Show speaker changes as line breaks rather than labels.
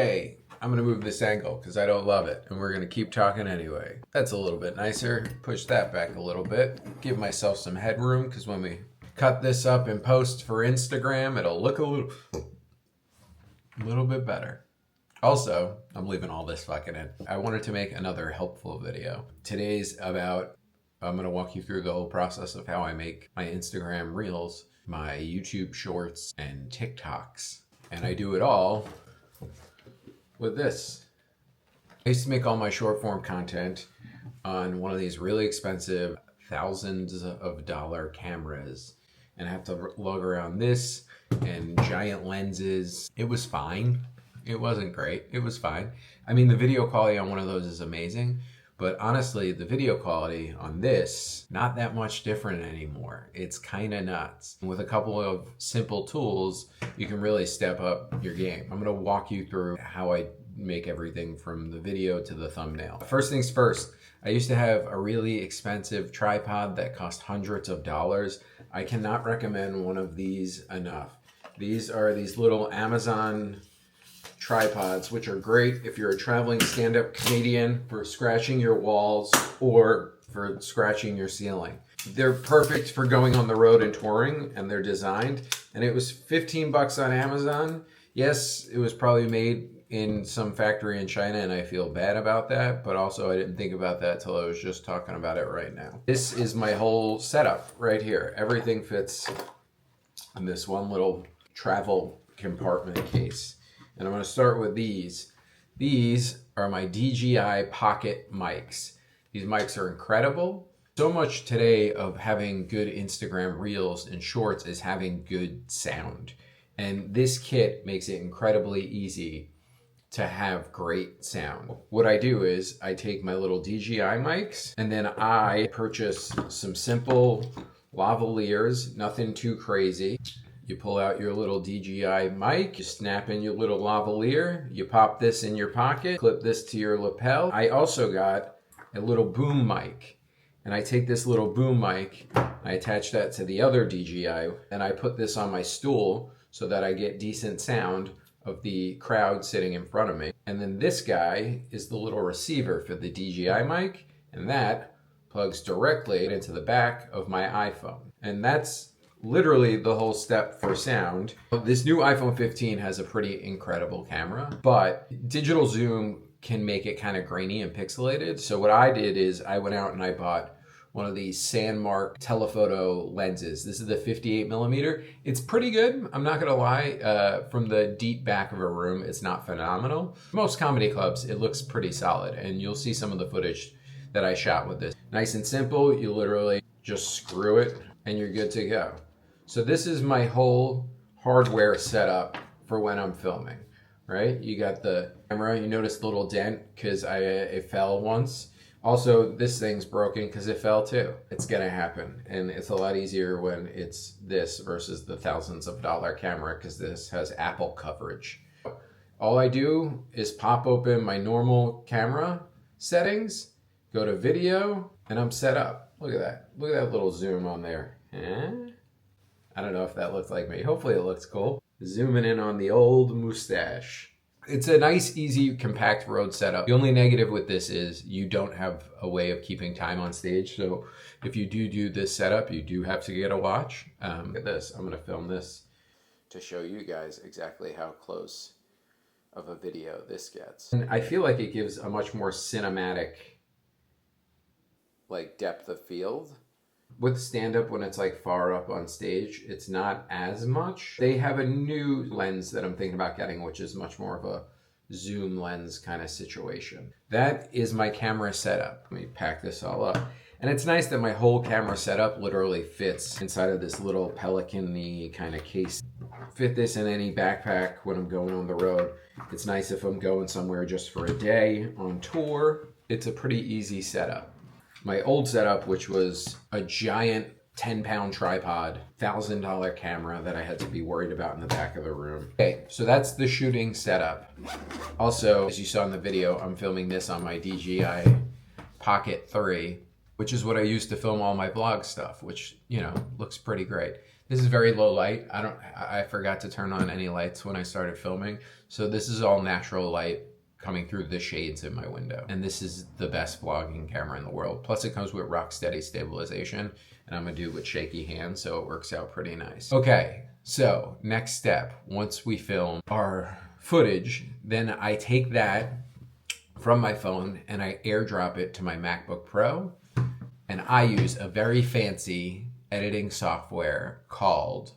Hey, I'm gonna move this angle because I don't love it, and we're gonna keep talking anyway. That's a little bit nicer. Push that back a little bit. Give myself some headroom because when we cut this up and post for Instagram, it'll look a little bit better. Also, I'm leaving all this fucking in. I wanted to make another helpful video. Today's about, I'm gonna walk you through the whole process of how I make my Instagram Reels, my YouTube Shorts, and TikToks. And I do it all with this. I used to make all my short form content on one of these really expensive thousands of dollar cameras, and I have to lug around this and giant lenses. It was fine. It wasn't great. It was fine. I mean, the video quality on one of those is amazing, but honestly, the video quality on this, not that much different anymore. It's kind of nuts. With a couple of simple tools, you can really step up your game. I'm gonna walk you through how I make everything from the video to the thumbnail. First things first, I used to have a really expensive tripod that cost hundreds of dollars. I cannot recommend one of these enough. These are these little Amazon tripods, which are great if you're a traveling stand-up comedian for scratching your walls or for scratching your ceiling. They're perfect for going on the road and touring, and they're designed. And it was 15 bucks on Amazon. Yes, it was probably made in some factory in China, and I feel bad about that, but also I didn't think about that till I was just talking about it right now. This is my whole setup right here. Everything fits in this one little travel compartment case. And I'm gonna start with these. These are my DJI Pocket mics. These mics are incredible. So much today of having good Instagram Reels and Shorts is having good sound. And this kit makes it incredibly easy to have great sound. What I do is I take my little DJI mics and then I purchase some simple lavaliers, nothing too crazy. You pull out your little DJI mic, you snap in your little lavalier, you pop this in your pocket, clip this to your lapel. I also got a little boom mic, and I take this little boom mic, I attach that to the other DJI, and I put this on my stool so that I get decent sound of the crowd sitting in front of me. And then this guy is the little receiver for the DJI mic, and that plugs directly into the back of my iPhone. And that's literally the whole step for sound. This new iPhone 15 has a pretty incredible camera, but digital zoom can make it kind of grainy and pixelated. So what I did is I went out and I bought one of these Sandmarc telephoto lenses. This is the 58mm. It's pretty good, I'm not gonna lie. From the deep back of a room, it's not phenomenal. Most comedy clubs, it looks pretty solid, and you'll see some of the footage that I shot with this. Nice and simple, you literally just screw it and you're good to go. So this is my whole hardware setup for when I'm filming, right? You got the camera, you notice the little dent because it fell once. Also, this thing's broken because it fell too. It's gonna happen, and it's a lot easier when it's this versus the thousands of dollar camera because this has Apple coverage. All I do is pop open my normal camera settings, go to video, and I'm set up. Look at that. Look at that little zoom on there. I don't know if that looks like me. Hopefully it looks cool. Zooming in on the old mustache. It's a nice, easy, compact road setup. The only negative with this is you don't have a way of keeping time on stage. So if you do this setup, you do have to get a watch. Look at this. I'm going to film this to show you guys exactly how close of a video this gets. And I feel like it gives a much more cinematic depth of field. With stand-up, when it's far up on stage, it's not as much. They have a new lens that I'm thinking about getting, which is much more of a zoom lens kind of situation. That is my camera setup. Let me pack this all up. And it's nice that my whole camera setup literally fits inside of this little pelican-y kind of case. Fit this in any backpack when I'm going on the road. It's nice if I'm going somewhere just for a day on tour. It's a pretty easy setup. My old setup, which was a giant 10-pound tripod, $1,000 camera that I had to be worried about in the back of the room. Okay, so that's the shooting setup. Also, as you saw in the video, I'm filming this on my DJI Pocket 3. which is what I use to film all my vlog stuff, which, you know, looks pretty great. This is very low light. I forgot to turn on any lights when I started filming. So this is all natural light coming through the shades in my window. And this is the best vlogging camera in the world. Plus it comes with rock steady stabilization, and I'm gonna do it with shaky hands, so it works out pretty nice. Okay, so next step, once we film our footage, then I take that from my phone and I airdrop it to my MacBook Pro, and I use a very fancy editing software called